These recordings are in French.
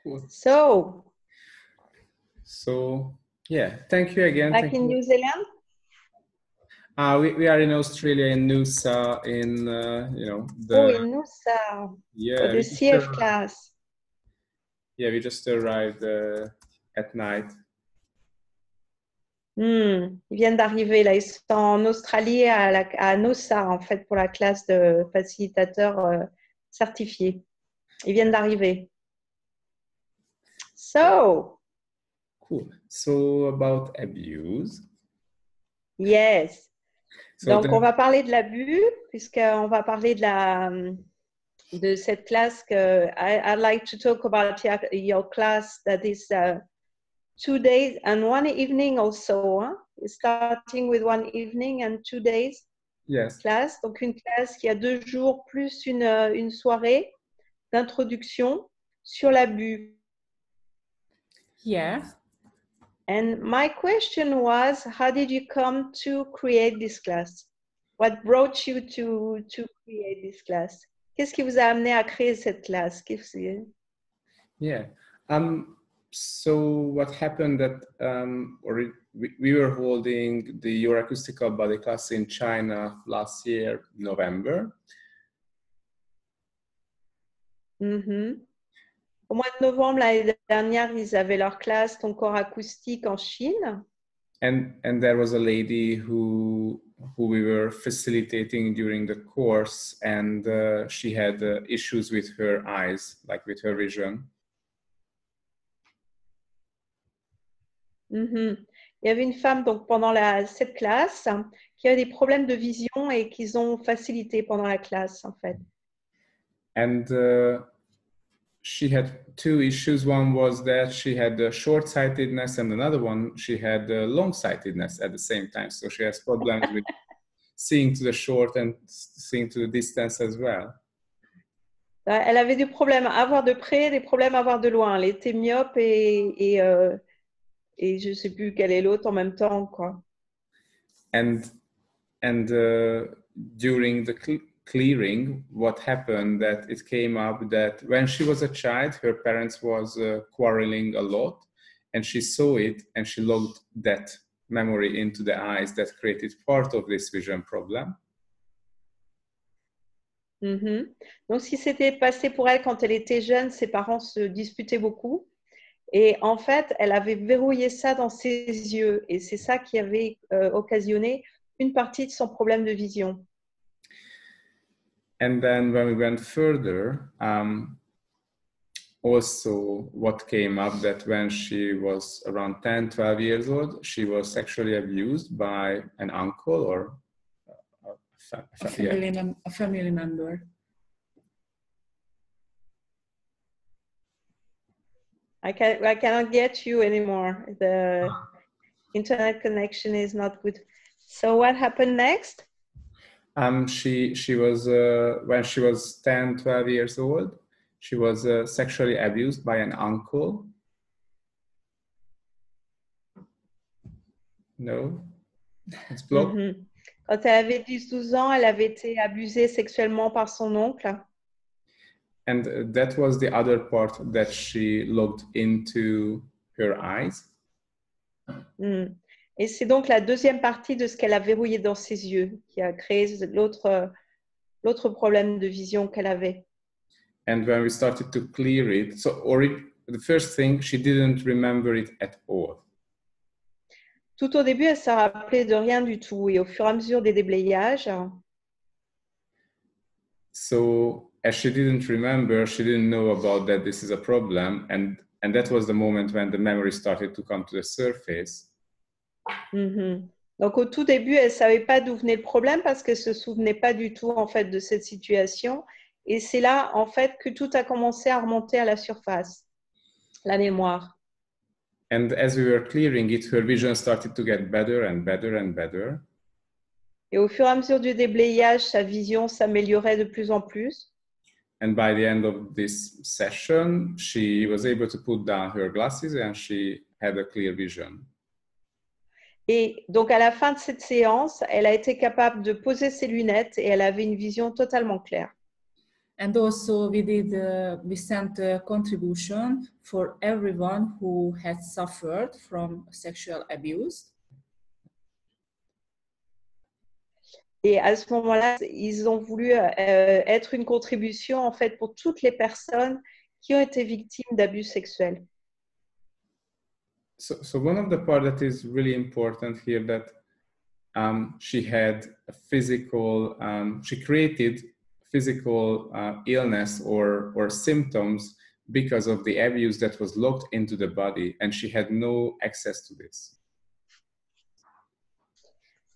Cool. So, yeah, thank you again. Back in New Zealand? We are in Australia, in Noosa, in, in Noosa, for the CF class. Yeah, we just arrived at night. Ils viennent d'arriver, là, ils sont en Australie, à Noosa, en fait, pour la classe de facilitateurs certifiés. Ils viennent d'arriver. So. Cool. So, about abuse. Yes. Donc, on va parler de l'abus, puisqu'on va parler de cette classe que I'd like to talk about your class that is 2 days and 1 evening also, hein? Starting with 1 evening and 2 days. Yes. Classe. Donc, une classe qui a 2 jours plus une soirée d'introduction sur l'abus. Yeah. And my question was, how did you come to create this class? What brought you to create this class? Qu'est-ce qui vous a amené à créer cette classe? Yeah. So what happened that we were holding the Your Acoustical Body class in China last year, November. Au mois de novembre l'année dernière, ils avaient leur classe ton corps acoustique en Chine. And there was a lady who we were facilitating during the course, and she had issues with her eyes, like with her vision. Il y avait une femme donc pendant cette classe qui avait des problèmes de vision et qu'ils ont facilité pendant la classe en fait. And she had 2 issues. One was that she had short-sightedness, and another one she had long-sightedness at the same time. So she has problems with seeing to the short and seeing to the distance as well. Elle avait des problèmes à voir de près, des problèmes à voir de loin. Elle était myope et je ne sais plus quel est l'autre en même temps, quoi. And during the clearing, what happened that it came up that when she was a child, her parents was quarreling a lot, and she saw it and she logged that memory into the eyes that created part of this vision problem. Donc, ce qui s'était passé pour elle quand elle était jeune, ses parents se disputaient beaucoup. Et en fait, elle avait verrouillé ça dans ses yeux. Et c'est ça qui avait occasionné une partie de son problème de vision. And then when we went further, also what came up that when she was around 10, 12 years old, she was sexually abused by an uncle or a family member. I cannot get you anymore. The internet connection is not good. So what happened next? She was when she was 10, 12 years old, she was sexually abused by an uncle. No, it's blocked. Quand elle avait 10-12 ans, elle avait été abusée sexuellement par son oncle. And that was the other part that she looked into her eyes. Et c'est donc la deuxième partie de ce qu'elle a verrouillé dans ses yeux qui a créé l'autre problème de vision qu'elle avait. And when we started to clear it, the first thing, she didn't remember it at all. Tout au début, elle ne s'est rappelée de rien du tout. Et au fur et à mesure des déblayages, so as she didn't remember, she didn't know about that this is a problem, and that was the moment when the memory started to come to the surface. Donc au tout début, elle ne savait pas d'où venait le problème parce qu'elle ne se souvenait pas du tout en fait de cette situation. Et c'est là en fait que tout a commencé à remonter à la surface, la mémoire. And as we were clearing it, her vision started to get better and better and better. Et au fur et à mesure du déblayage, sa vision s'améliorait de plus en plus. And by the end of this session, she was able to put down her glasses and she had a clear vision. Et donc, à la fin de cette séance, elle a été capable de poser ses lunettes et elle avait une vision totalement claire. And also we sent a contribution for everyone who had suffered from sexual abuse. Et à ce moment-là, ils ont voulu être une contribution en fait pour toutes les personnes qui ont été victimes d'abus sexuels. So one of the part that is really important here that she had a physical, she created physical illness or symptoms because of the abuse that was locked into the body, and she had no access to this.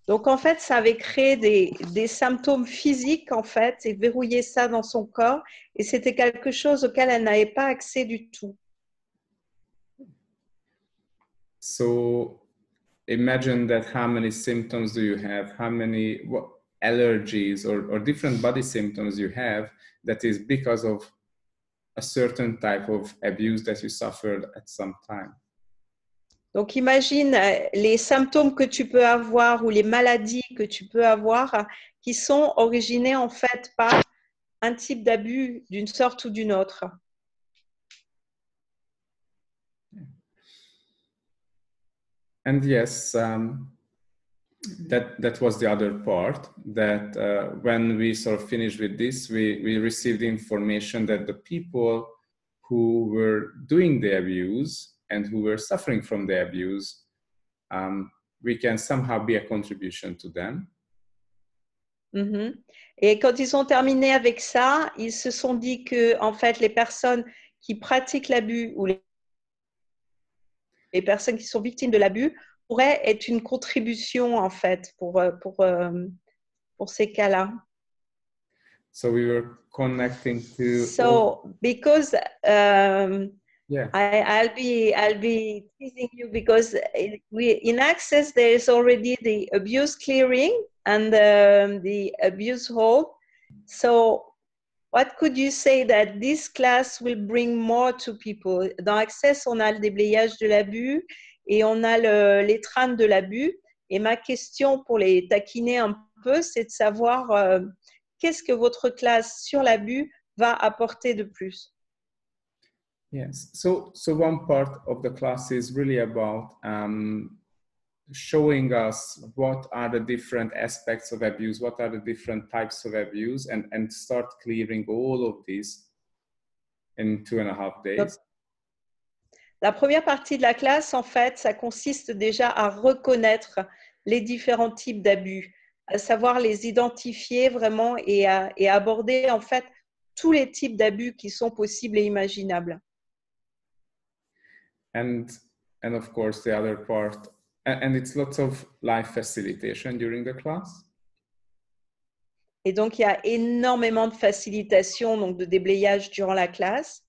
Donc en fait, ça avait créé des symptômes physiques en fait et verrouillé ça dans son corps, et c'était quelque chose auquel elle n'avait pas accès du tout. So imagine that how many symptoms do you have, how many allergies or different body symptoms you have that is because of a certain type of abuse that you suffered at some time. Donc imagine les symptômes que tu peux avoir ou les maladies que tu peux avoir qui sont originées en fait par un type d'abus d'une sorte ou d'une autre. And yes, that was the other part, that when we sort of finished with this, we received information that the people who were doing the abuse and who were suffering from the abuse, we can somehow be a contribution to them. Mm-hmm. Et quand ils ont terminé avec ça, ils se sont dit que en fait, les personnes qui pratiquent l'abus ou les personnes qui sont victimes de l'abus pourraient être une contribution en fait pour ces cas-là. So we were connecting to. So because yeah, I'll be teasing you because in Access there is already the abuse clearing and the abuse hold. So what could you say that this class will bring more to people? Dans Access, on a le déblayage de l'abus et on a les trames de l'abus. Et ma question pour les taquiner un peu, c'est de savoir qu'est-ce que votre classe sur l'abus va apporter de plus? Yes, so one part of the class is really about showing us what are the different aspects of abuse, what are the different types of abuse, and start clearing all of these in 2.5 days. Donc, la première partie de la classe, en fait, ça consiste déjà à reconnaître les différents types d'abus, à savoir les identifier vraiment et aborder en fait tous les types d'abus qui sont possibles et imaginables. And of course the other part, and it's lots of live facilitation during the class. Et donc il y a énormément de facilitation, donc de déblayage durant la classe.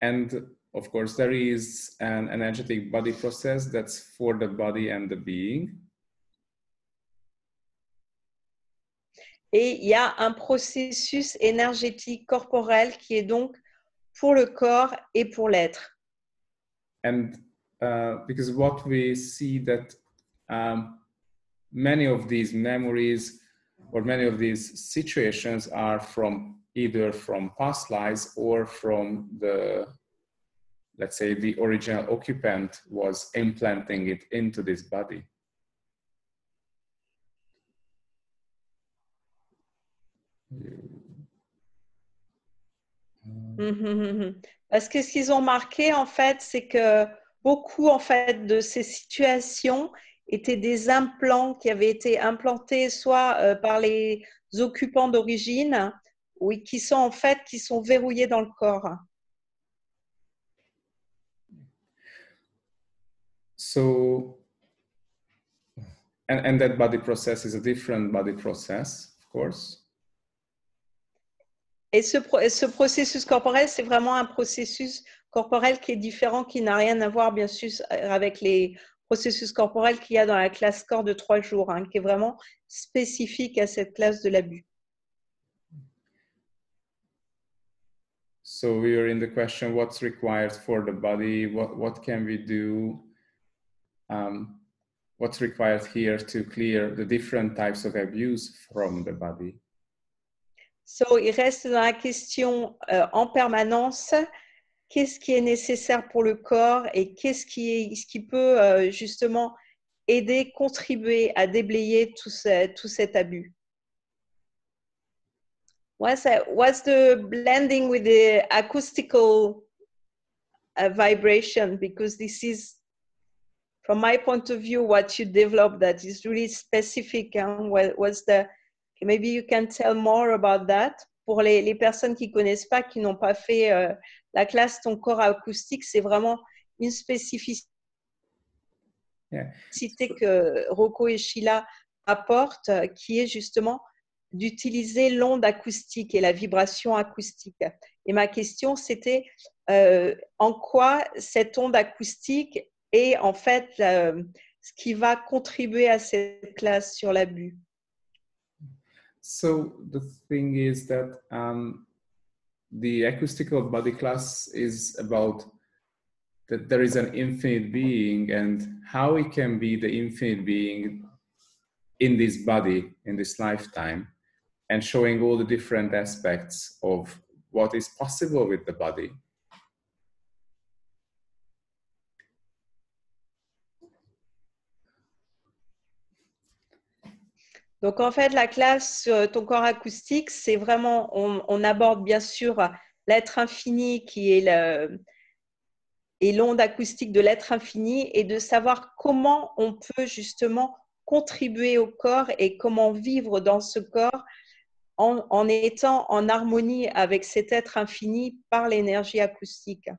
And of course there is an energetic body process that's for the body and the being. Et il y a un processus énergétique corporel qui est donc pour le corps et pour l'être. And because what we see that many of these memories or many of these situations are from either from past lives or from the, let's say, the original occupant was implanting it into this body. Parce que ce qu'ils ont marqué, en fait, c'est que beaucoup, en fait, de ces situations étaient des implants qui avaient été implantés soit par les occupants d'origine, ou qui sont, en fait, qui sont verrouillés dans le corps. So, and that body process is a different body process, of course. Et ce processus corporel, c'est vraiment un processus corporel qui est différent, qui n'a rien à voir, bien sûr, avec les processus corporels qu'il y a dans la classe corps de 3 jours, hein, qui est vraiment spécifique à cette classe de l'abus. So we are in the question, what's required for the body? What can we do? What's required here to clear the different types of abuse from the body? So, il reste dans la question en permanence, qu'est-ce qui est nécessaire pour le corps et qu'est-ce qui peut justement aider, contribuer à déblayer tout cet abus. What's the blending with the acoustical vibration? Because this is, from my point of view, what you developed that is really specific. Maybe you can tell more about that. Pour les personnes qui ne connaissent pas, qui n'ont pas fait la classe Ton corps acoustique, c'est vraiment une spécificité que Rocco et Sheila apportent, qui est justement d'utiliser l'onde acoustique et la vibration acoustique. Et ma question, c'était en quoi cette onde acoustique est en fait ce qui va contribuer à cette classe sur l'abus. So the thing is that the acoustical body class is about that there is an infinite being and how it can be the infinite being in this body, in this lifetime, and showing all the different aspects of what is possible with the body. Donc, en fait, la classe Ton corps acoustique, c'est vraiment, on aborde bien sûr l'être infini qui est l'onde acoustique de l'être infini et de savoir comment on peut justement contribuer au corps et comment vivre dans ce corps en étant en harmonie avec cet être infini par l'énergie acoustique.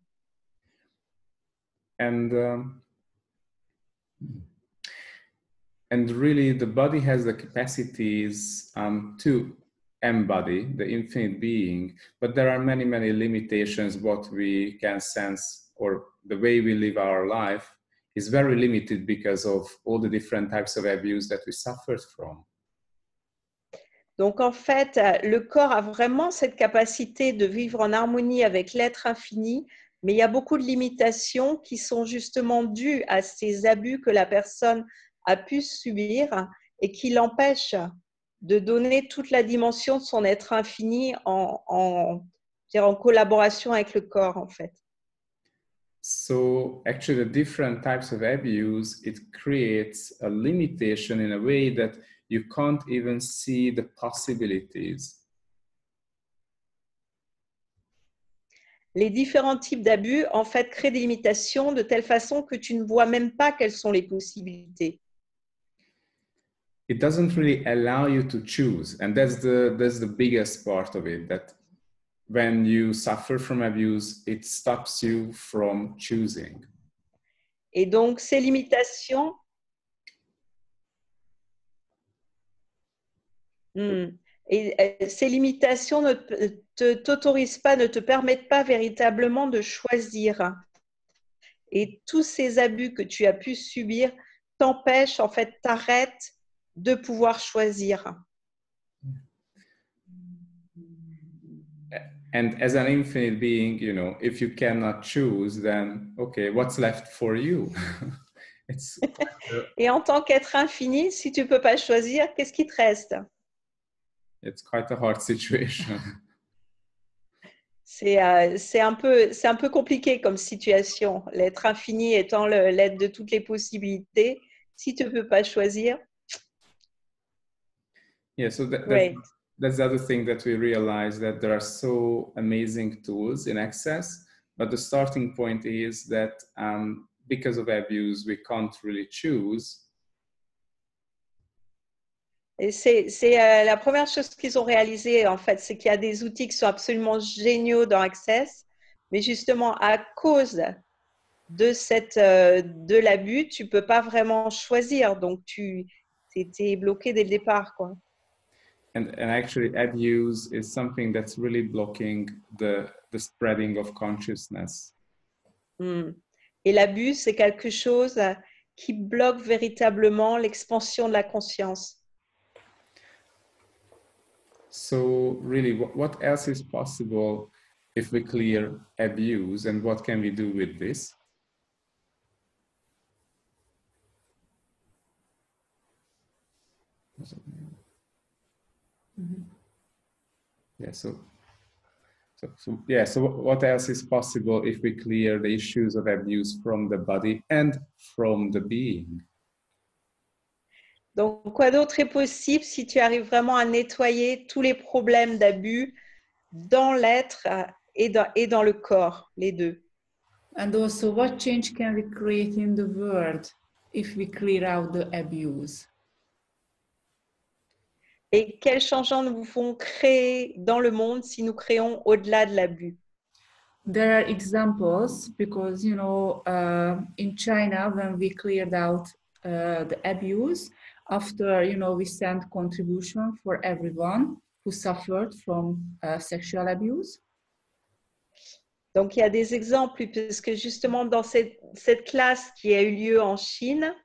And really, the body has the capacities to embody the infinite being, but there are many, many limitations. What we can sense or the way we live our life is very limited because of all the different types of abuse that we suffered from. Donc, en fait, le corps a vraiment cette capacité de vivre en harmonie avec l'être infini, mais il y a beaucoup de limitations qui sont justement dues à ces abus que la personne a pu subir et qui l'empêchent de donner toute la dimension de son être infini en collaboration avec le corps, en fait. So actually, the different types of abuse, it creates a limitation in a way that you can't even see the possibilities. Les différents types d'abus, en fait, créent des limitations de telle façon que tu ne vois même pas quelles sont les possibilités. It doesn't really allow you to choose, and that's the biggest part of it, that when you suffer from abuse, it stops you from choosing. Et donc, ces limitations ne t'autorisent pas, ne te permettent pas véritablement de choisir. Et tous ces abus que tu as pu subir t'empêchent, en fait, t'arrêtent de pouvoir choisir. And as an infinite being, you know, if you cannot choose, then okay, what's left for you? Et en tant qu'être infini, si tu ne peux pas choisir, qu'est-ce qui te reste? It's quite a hard situation. C'est un peu compliqué comme situation. L'être infini étant l'être de toutes les possibilités, si tu ne peux pas choisir. Yeah, so that's the other thing that we realize, that there are so amazing tools in Access, but the starting point is that because of abuse, we can't really choose. Et c'est la première chose qu'ils ont réalisée, en fait, c'est qu'il y a des outils qui sont absolument géniaux dans Access, mais justement, à cause de l'abus, tu ne peux pas vraiment choisir. Donc, tu étais bloqué dès le départ, quoi. And actually, abuse is something that's really blocking the spreading of consciousness. Et l'abus, c'est quelque chose qui bloque véritablement l'expansion de la conscience. So really, what else is possible if we clear abuse, and what can we do with this? Yeah, so what else is possible if we clear the issues of abuse from the body and from the being? Donc, quoi d'autre est possible si tu arrives vraiment à nettoyer tous les problèmes d'abus dans l'être et dans le corps, les deux? And also, what change can we create in the world if we clear out the abuse? Et quels changements nous pouvons créer dans le monde si nous créons au-delà de l'abus? There are examples because, you know, in China, when we cleared out the abuse, after, you know, we sent contribution for everyone who suffered from sexual abuse. Donc, il y a des exemples, puisque justement, dans cette classe qui a eu lieu en Chine,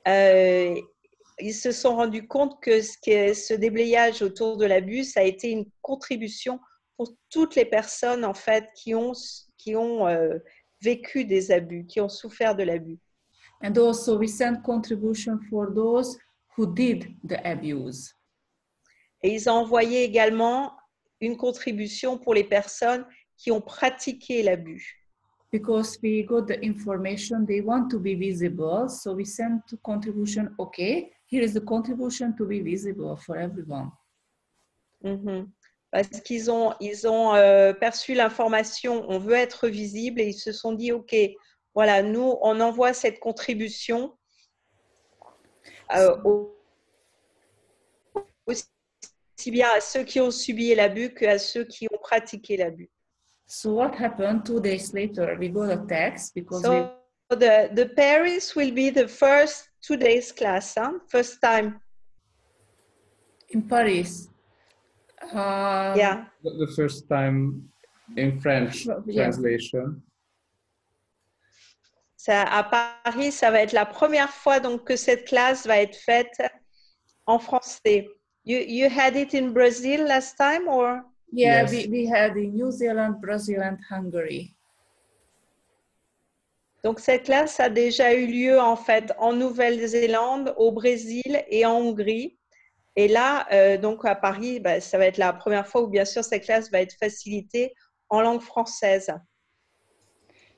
ils se sont rendus compte que ce déblayage autour de l'abus, ça a été une contribution pour toutes les personnes, en fait, qui ont vécu des abus, qui ont souffert de l'abus. And also, we sent contribution for those who did the abuse. Et ils ont envoyé également une contribution pour les personnes qui ont pratiqué l'abus. Because we got the information, they want to be visible, so we sent contribution, okay, here is the contribution to be visible for everyone. Mm-hmm. Parce qu'ils ont perçu l'information, on veut être visible, et ils se sont dit, ok, voilà, nous, on envoie cette contribution aussi bien à ceux qui ont subi l'abus qu'à ceux qui ont pratiqué l'abus. So what happened 2 days later? We got a text because the Paris will be the first 2 days class, huh? First time. In Paris. Yeah. The first time in French translation. À Paris, ça va être la première fois donc que cette classe va être faite en français. You had it in Brazil last time, or? Yeah, yes. we had in New Zealand, Brazil, and Hungary. Donc cette classe a déjà eu lieu en fait en Nouvelle-Zélande, au Brésil et en Hongrie. Et là, donc à Paris, ça va être la première fois où bien sûr cette classe va être facilitée en langue française.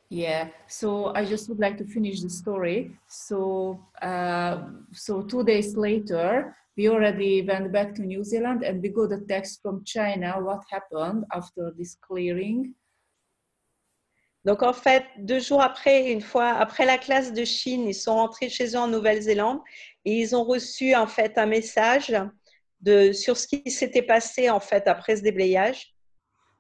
Yeah, so I just would like to finish the story. So 2 days later, we already went back to New Zealand and we got a text from China. What happened after this clearing? Donc en fait, 2 jours après, une fois après la classe de Chine, ils sont rentrés chez eux en Nouvelle-Zélande et ils ont reçu en fait un message sur ce qui s'était passé en fait après ce déblayage.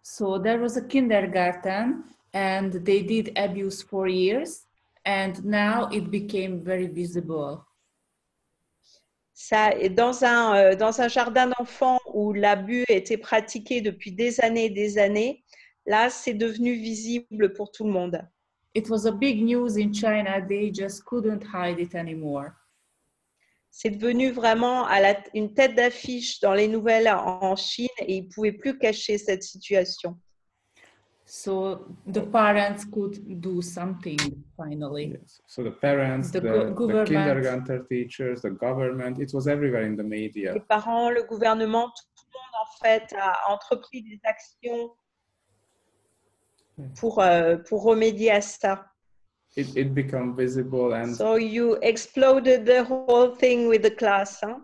So there was a kindergarten and they did abuse for years and now it became very visible. Ça, dans un jardin d'enfants où l'abus était pratiqué depuis des années et des années, là, c'est devenu visible pour tout le monde. It was a big news in China. They just couldn't hide it anymore. C'est devenu vraiment une tête d'affiche dans les nouvelles en Chine et ils ne pouvaient plus cacher cette situation. So the parents could do something finally. Yes. So the parents, the kindergarten teachers, the government, it was everywhere in the media. Les parents, le gouvernement, tout le monde en fait a entrepris des actions pour remédier à ça. It became visible and so you exploded the whole thing with the class, hein?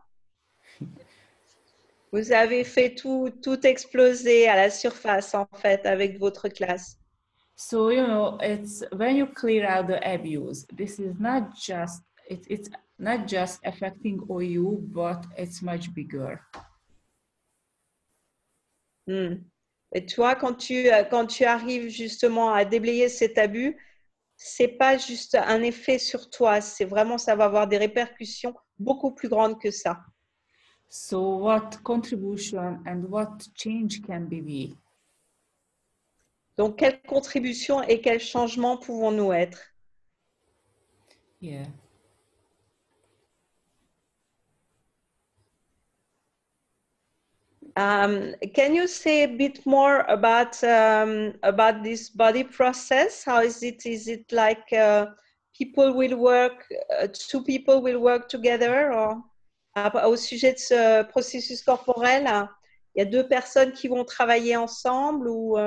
Vous avez fait tout exploser à la surface en fait avec votre classe. So you know, it's when you clear out the abuse, this is not just it's not just affecting OU, but it's much bigger. Et toi, quand tu arrives justement à déblayer cet abus, c'est pas juste un effet sur toi, c'est vraiment, ça va avoir des répercussions beaucoup plus grandes que ça. So what contribution and what change can be we? Donc, quelle contribution et quel changement pouvons-nous être? Yeah. Can you say a bit more about this body process? How is it? Is it like people will work, 2 people will work together, or au sujet de ce processus corporel? Il y a deux personnes qui vont travailler ensemble ou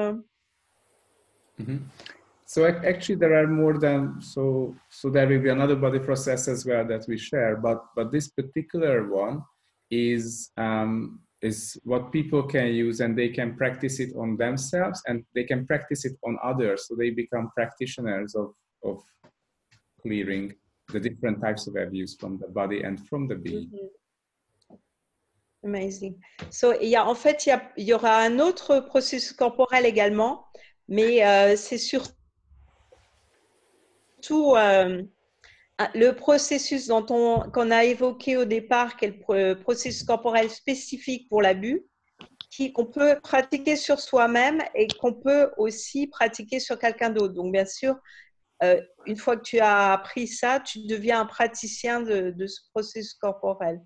So actually there are more than, so there will be another body process as well that we share, but this particular one is what people can use, and they can practice it on themselves and they can practice it on others. So they become practitioners of clearing the different types of abuse from the body and from the being. Amazing. So, en fait, il y aura un autre processus corporel également, mais c'est surtout le processus qu'on a évoqué au départ, qui est le processus corporel spécifique pour l'abus, qu'on peut pratiquer sur soi-même et qu'on peut aussi pratiquer sur quelqu'un d'autre. Donc, bien sûr, une fois que tu as appris ça, tu deviens un praticien de ce processus corporel.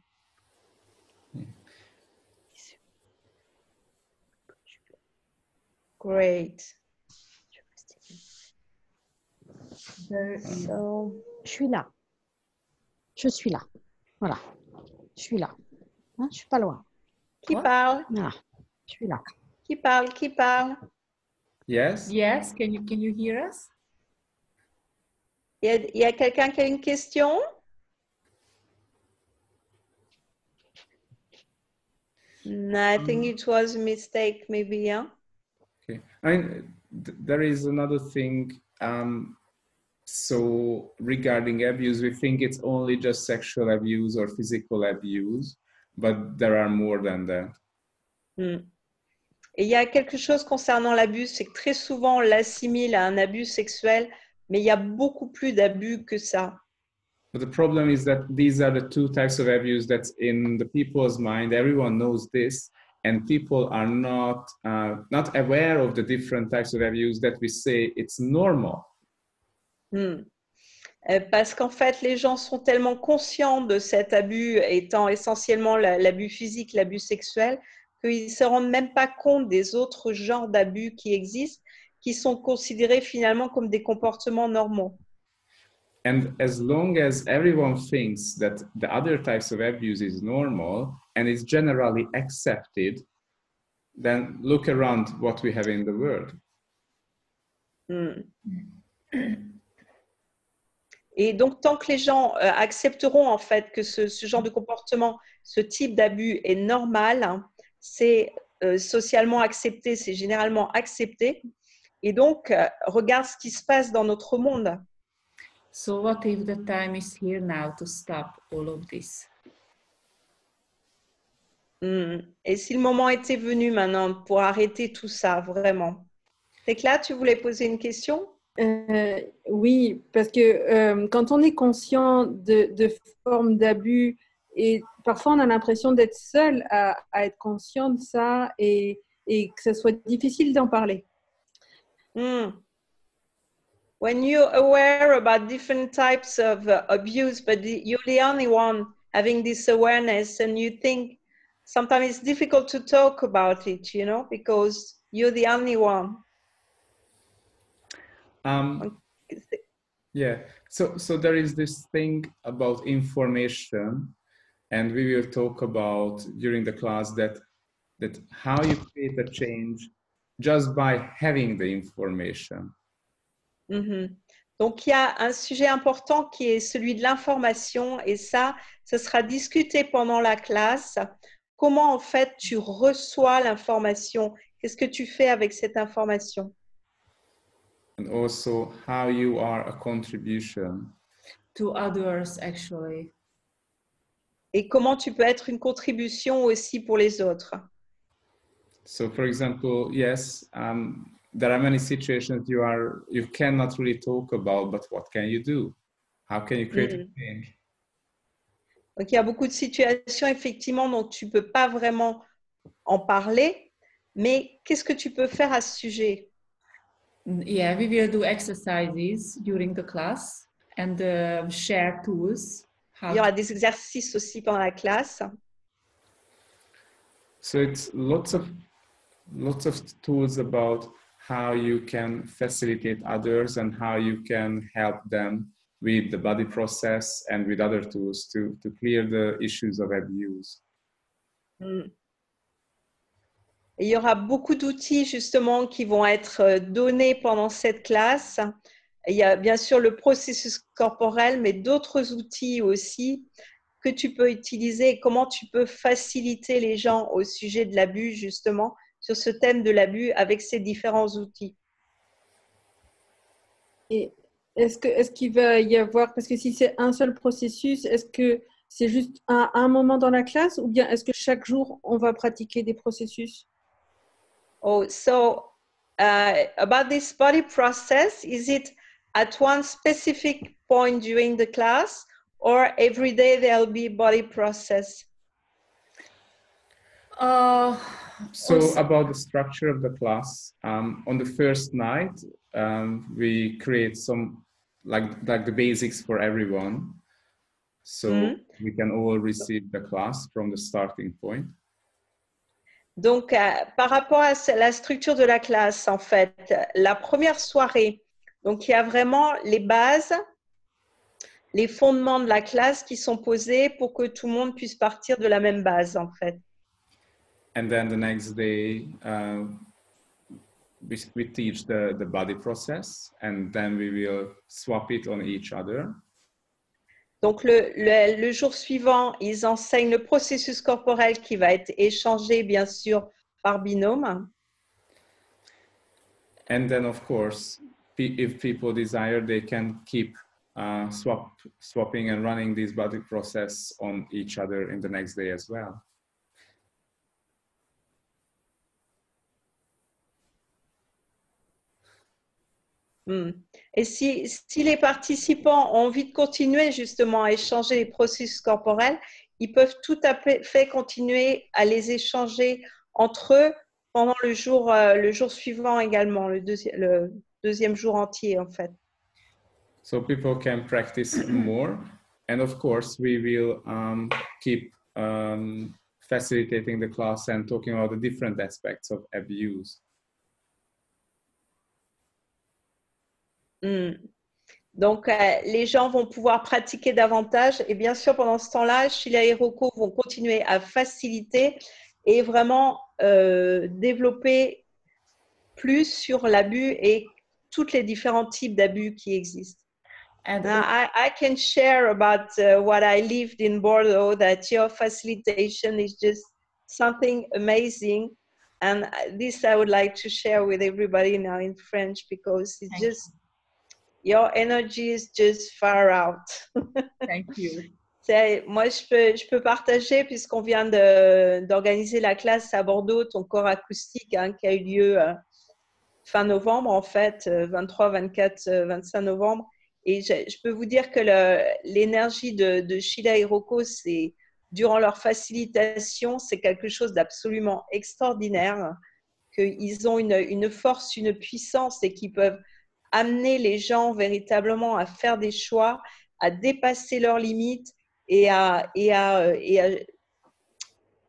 Great. So, je suis là. Je suis là. Voilà. Je suis là. Hein, je suis pas loin. Qui parle? Voilà. Je suis là. Qui parle? Qui parle? Yes? Yes, can you hear us? Il y a quelqu'un qui a une question? No, I think it was a mistake, maybe, yeah? Okay. I mean, there is another thing. So regarding abuse, we think it's only just sexual abuse or physical abuse, but there are more than that. Et il y a quelque chose concernant l'abus, c'est que très souvent on l'assimile à un abus sexuel, mais il y a beaucoup plus d'abus que ça. But the problem is that these are the two types of abuse that's in the people's mind. Everyone knows this, and people are not aware of the different types of abuse that we say it's normal. Parce qu'en fait, les gens sont tellement conscients de cet abus étant essentiellement l'abus physique, l'abus sexuel, qu'ils ne se rendent même pas compte des autres genres d'abus qui existent, qui sont considérés finalement comme des comportements normaux. And as long as everyone thinks that the other types of abuse is normal and is generally accepted, then look around what we have in the world. Et donc, tant que les gens accepteront en fait que ce genre de comportement, ce type d'abus est normal, hein, c'est socialement accepté, c'est généralement accepté. Et donc, regarde ce qui se passe dans notre monde. So what if the time is here now to stop all of this? Et si le moment était venu maintenant pour arrêter tout ça, vraiment? Tekla, tu voulais poser une question? Oui, parce que quand on est conscient de formes d'abus, et parfois on a l'impression d'être seul à être conscient de ça et que ce soit difficile d'en parler. When you're aware about different types of abuse, but you're the only one having this awareness, and you think sometimes it's difficult to talk about it, you know, because you're the only one. Yeah, so there is this thing about information, and we will talk about during the class that how you create a change just by having the information. Donc, il y a un sujet important qui est celui de l'information, et ça sera discuté pendant la classe. Comment, en fait, tu reçois l'information? Qu'est-ce que tu fais avec cette information? And also how you are a contribution to others, actually. Et comment tu peux être une contribution aussi pour les autres? So, for example, yes, there are many situations you cannot really talk about, but what can you do? How can you create a change? Donc, il y a beaucoup de situations, effectivement, dont tu ne peux pas vraiment en parler, mais qu'est-ce que tu peux faire à ce sujet? Yeah, we will do exercises during the class and share tools. Il y aura des exercices aussi pendant la classe. So it's lots of tools about how you can facilitate others and how you can help them with the body process and with other tools to clear the issues of abuse. il y aura beaucoup d'outils justement qui vont être donnés pendant cette classe. Il y a bien sûr le processus corporel, mais d'autres outils aussi que tu peux utiliser et comment tu peux faciliter les gens au sujet de l'abus, justement, sur ce thème de l'abus avec ces différents outils. Et est-ce qu'il va y avoir, parce que si c'est un seul processus, est-ce que c'est juste un moment dans la classe ou bien est-ce que chaque jour on va pratiquer des processus? Oh, so about this body process, is it at one specific point during the class or every day there'll be body process? So about the structure of the class, on the first night, we create some like the basics for everyone. So we can all receive the class from the starting point. Donc, par rapport à la structure de la classe, en fait, la première soirée, donc il y a vraiment les bases, les fondements de la classe qui sont posés pour que tout le monde puisse partir de la même base, en fait. And then the next day, we teach the body process, and then we will swap it on each other. Donc, le jour suivant, ils enseignent le processus corporel qui va être échangé, bien sûr, par binôme. And then, of course, if people desire, they can keep swapping and running this body process on each other in the next day as well. Et si les participants ont envie de continuer justement à échanger les processus corporels, ils peuvent tout à fait continuer à les échanger entre eux pendant le jour suivant également, le deuxième jour entier en fait. So people can practice more, and of course we will keep facilitating the class and talking about the different aspects of abuse. Donc, les gens vont pouvoir pratiquer davantage et bien sûr, pendant ce temps-là, Sheila et Rocco vont continuer à faciliter et vraiment développer plus sur l'abus et tous les différents types d'abus qui existent. And I can share about what I lived in Bordeaux, that your facilitation is just something amazing. And this I would like to share with everybody now in French because it's just... Your energy is just far out. Thank you. Moi, je peux partager, puisqu'on vient d'organiser la classe à Bordeaux, ton corps acoustique, hein, qui a eu lieu fin novembre, en fait, 23, 24, 25 novembre. Et je peux vous dire que l'énergie de Sheila et Rocco, durant leur facilitation, c'est quelque chose d'absolument extraordinaire, qu'ils ont une force, une puissance et qu'ils peuvent amener les gens véritablement à faire des choix, à dépasser leurs limites et à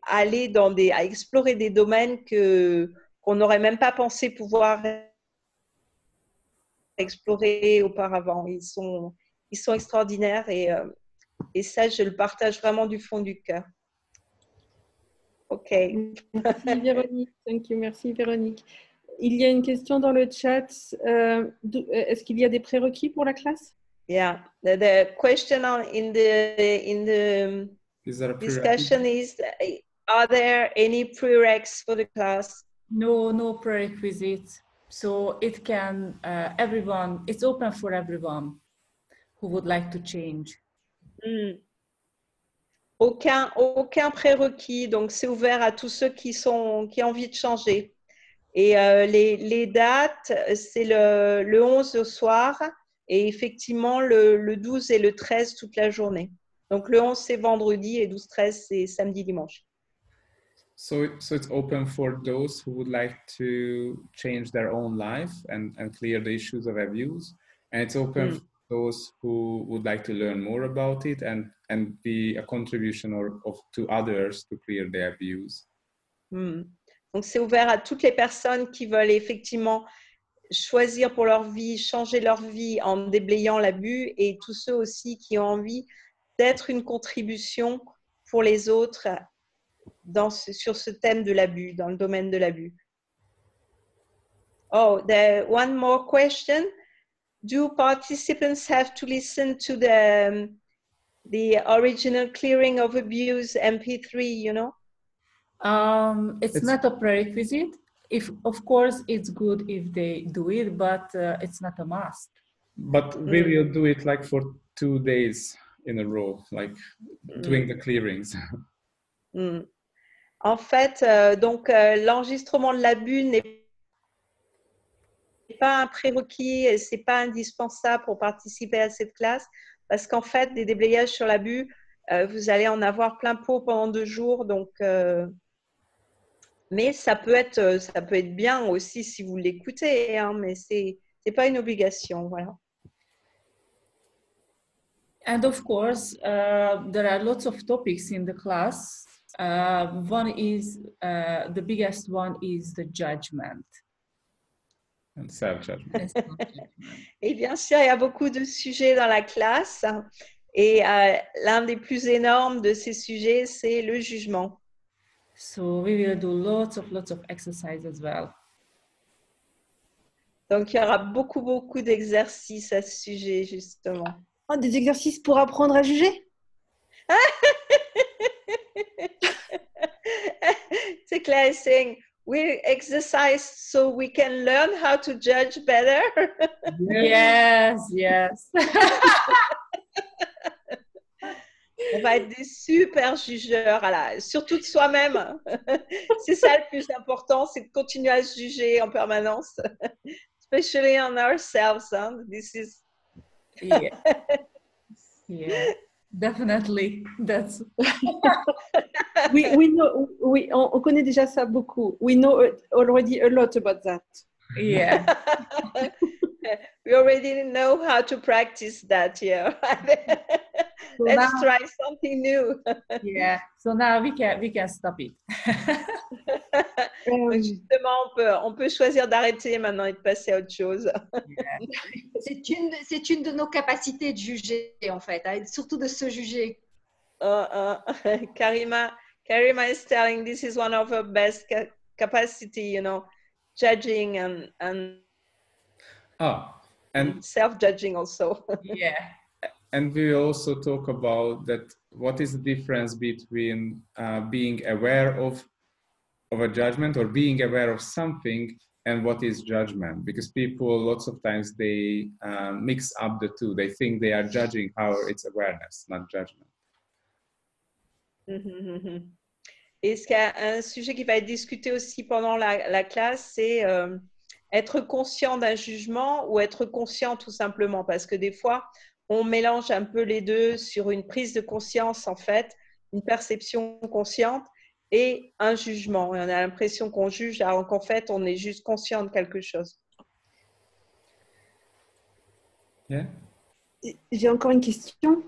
aller à explorer des domaines qu'on n'aurait même pas pensé pouvoir explorer auparavant. Ils sont extraordinaires et ça, je le partage vraiment du fond du cœur. OK. Merci Véronique. Thank you. Merci Véronique. Il y a une question dans le chat. Est-ce qu'il y a des prérequis pour la classe? Yeah, the question in the discussion is, are there any prereqs for the class? No prerequisites. So it can, everyone, it's open for everyone who would like to change. Aucun prérequis, donc c'est ouvert à tous ceux qui ont envie de changer. Et les dates, c'est le 11 au soir et effectivement le 12 et le 13 toute la journée. Donc le 11 c'est vendredi et 12-13 c'est samedi dimanche. So it's open for those who would like to change their own life and clear the issues of abuse, and it's open for those who would like to learn more about it and be a contribution to others to clear the abuse. Donc, c'est ouvert à toutes les personnes qui veulent effectivement choisir pour leur vie, changer leur vie en déblayant l'abus et tous ceux aussi qui ont envie d'être une contribution pour les autres sur ce thème de l'abus, dans le domaine de l'abus. Oh, one more question. Do participants have to listen to the original Clearing of Abuse MP3, you know? It's not a prerequisite. Of course, it's good if they do it, but it's not a must. But we will do it like for 2 days in a row, like doing the clearings. En fait, donc l'enregistrement de l'abus n'est pas un prérequis et c'est pas indispensable pour participer à cette classe, parce qu'en fait, des déblayages sur l'abus, vous allez en avoir plein pot pendant 2 jours, donc. Mais ça peut être bien aussi si vous l'écoutez, hein, mais c'est pas une obligation, voilà. And of course, there are lots of topics in the class. One is, the biggest one is the judgment. And self-judgment. Et bien sûr, il y a beaucoup de sujets dans la classe. Et l'un des plus énormes de ces sujets, c'est le jugement. So we will do lots of exercises as well. Donc, il y aura beaucoup d'exercices à ce sujet, justement. Oh, des exercices pour apprendre à juger? C'est Claire saying, we exercise so we can learn how to judge better. Yes. On va être des super jugeurs, surtout de soi-même. C'est ça le plus important, c'est de continuer à se juger en permanence. Especially on ourselves. Hein? This is... Yeah, definitely. That's... we know, on connaît déjà ça beaucoup. We know already a lot about that. Yeah. We already know how to practice that here. So let's try something new. Yeah. So now we can stop it. Justement, on peut choisir d'arrêter maintenant et de passer à autre chose. Yeah. C'est une de nos capacités de juger, en fait, hein, surtout de se juger. Karima is telling this is one of her best capacity, you know, judging and self-judging also. Yeah. And we also talk about that. What is the difference between being aware of a judgment or being aware of something and what is judgment? Because people, lots of times, they mix up the two. They think they are judging, however, it's awareness, not judgment. Et ce qu'il y a un sujet qui va être discuté aussi pendant la classe, c'est être conscient d'un jugement ou être conscient tout simplement, parce que des fois, on mélange un peu les deux sur une prise de conscience, en fait, une perception consciente et un jugement. Et on a l'impression qu'on juge, alors qu'en fait, on est juste conscient de quelque chose. Yeah. J'ai encore une question.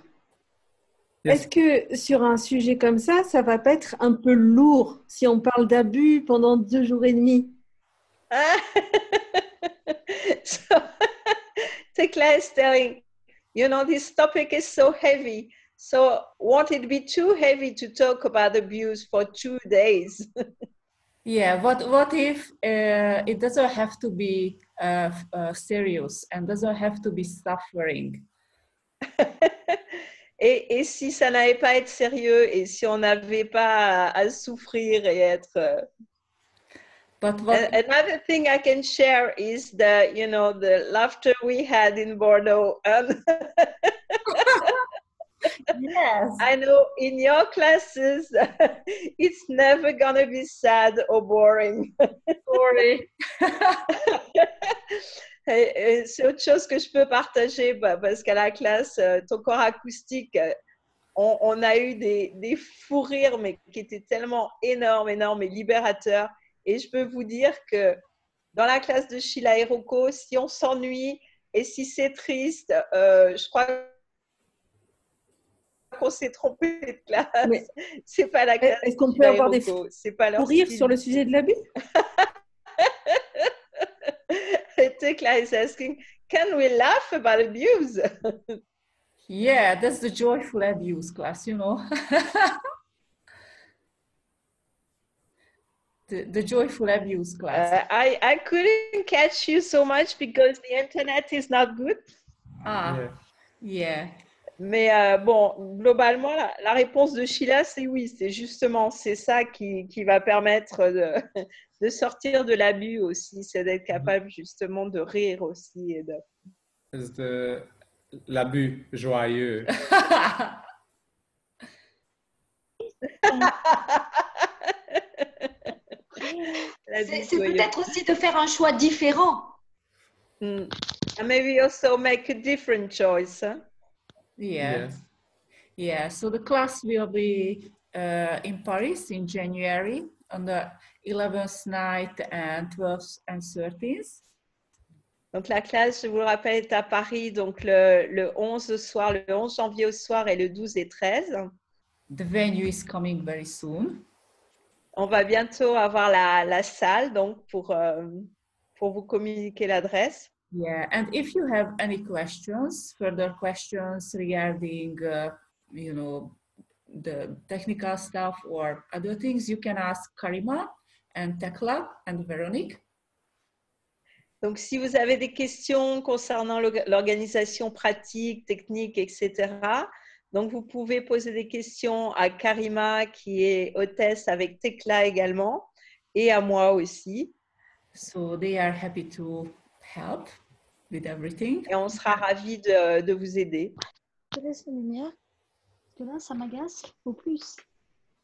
Yes. Est-ce que sur un sujet comme ça va pas être un peu lourd si on parle d'abus pendant 2 jours et demi? So, Claire is telling, you know, this topic is so heavy. So won't it be too heavy to talk about abuse for 2 days? Yeah, what if it doesn't have to be serious and doesn't have to be suffering? Et si ça n'allait pas être sérieux et si on n'avait pas à souffrir et être... Another thing I can share is the laughter we had in Bordeaux. Yes. I know in your classes, it's never gonna be sad or boring. Sorry. C'est autre chose que je peux partager parce qu'à la classe, ton corps acoustique, on a eu des fous rires, mais qui étaient tellement énormes et libérateurs. Et je peux vous dire que dans la classe de Sheila et Rocco, si on s'ennuie et si c'est triste, je crois qu'on s'est trompé de classe. C'est pas la classe. Est-ce qu'on peut avoir des fous rires sur le sujet de l'abus? Tekla is asking, can we laugh about abuse? Yeah, that's the joyful abuse class, you know. The joyful abuse class. I couldn't catch you so much because the internet is not good. Ah, yeah. Mais bon, globalement, la réponse de Sheila, c'est oui. C'est justement, c'est ça qui va permettre de sortir de l'abus aussi. C'est d'être capable justement de rire aussi. Et de... C'est l'abus joyeux. C'est peut-être aussi de faire un choix différent. And maybe also make a different choice. Huh? Yeah. Yeah. So the class will be in Paris in January on the 11th night and 12th and 13th. Donc la classe, je vous le rappelle, est à Paris, donc le 11 soir, le 11 janvier au soir et le 12 et 13. The venue is coming very soon. On va bientôt avoir la salle, donc pour vous communiquer l'adresse. Yeah, and if you have any questions, further questions regarding, you know, the technical stuff or other things, you can ask Karima and Tekla and Veronique. Donc, si vous avez des questions concernant l'organisation pratique, technique, etc., donc vous pouvez poser des questions à Karima, qui est hôtesse avec Tekla également, et à moi aussi. So they are happy to help with everything. Et on sera ravis de vous aider. Je laisse la lumière. Parce que là, ça m'agace. Au plus,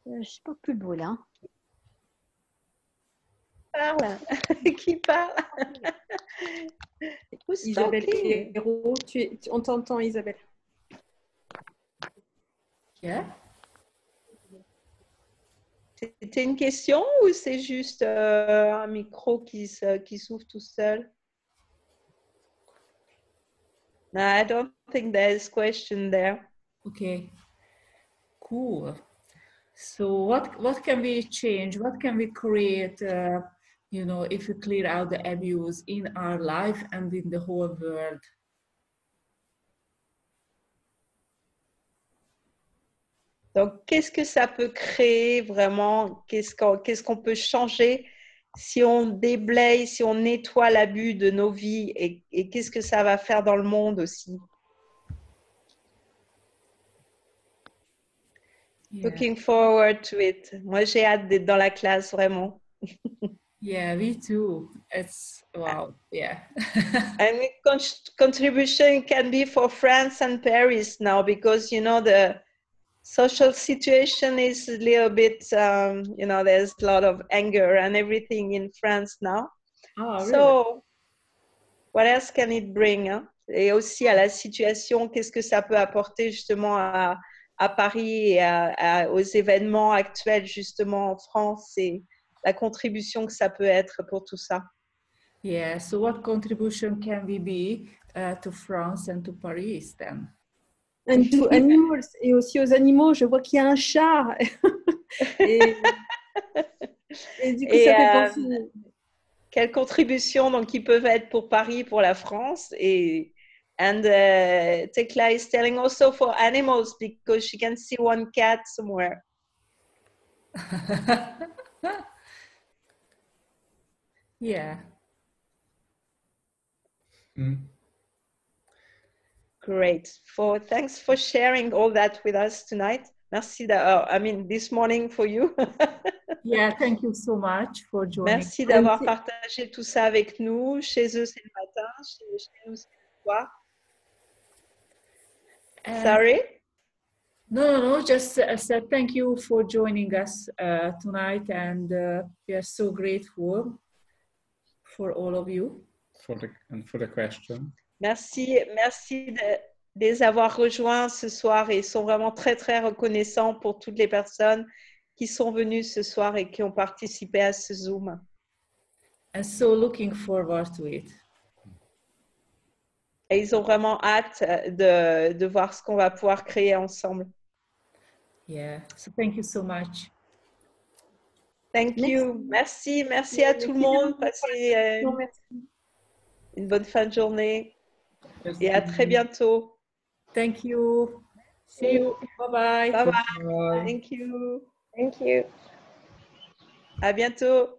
je supporte plus le bruit là. Parle. Qui parle? Isabelle Hérault, on t'entend, Isabelle. Yeah. C'était une question ou c'est juste un micro qui s'ouvre tout seul? No, I don't think there's a question there. Okay. Cool. So what can we change? What can we create? You know, if we clear out the abuse in our life and in the whole world. Donc, qu'est-ce que ça peut créer vraiment? Qu'est-ce qu'on peut changer si on déblaye, si on nettoie l'abus de nos vies et qu'est-ce que ça va faire dans le monde aussi? Yeah. Looking forward to it. Moi, j'ai hâte d'être dans la classe, vraiment. Yeah, me too. It's wow. Yeah. And contribution can be for France and Paris now because, you know, the social situation is a little bit, you know, there's a lot of anger and everything in France now. Oh, really? So, what else can it bring? Hein? Et aussi à la situation, qu'est-ce que ça peut apporter justement à Paris et aux événements actuels justement en France et la contribution que ça peut être pour tout ça. Yeah, so what contribution can we be to France and to Paris then? And to animals, et aussi aux animaux, je vois qu'il y a un chat. et du coup, ça fait penser... Quelles contributions donc, qui peuvent être pour Paris, pour la France and Tekla is telling also for animals because she can see one cat somewhere. Yeah. Great. Thanks for sharing all that with us tonight. Merci. I mean, this morning for you. Yeah, thank you so much for joining. Merci d'avoir partagé tout ça avec nous. Chez eux, c'est le matin. Chez nous, c'est le soir. Sorry? No, just said thank you for joining us tonight, and we are so grateful for all of you. For the question. Merci de les avoir rejoints ce soir et ils sont vraiment très, très reconnaissants pour toutes les personnes qui sont venues ce soir et qui ont participé à ce Zoom. And so looking forward to it. Et ils ont vraiment hâte de voir ce qu'on va pouvoir créer ensemble. Yeah, so thank you so much. Thank you. Merci à tout le monde. Passez une bonne fin de journée et à très bientôt. Thank you. See you. Bye-bye. Bye-bye. Thank you. Thank you. À bientôt.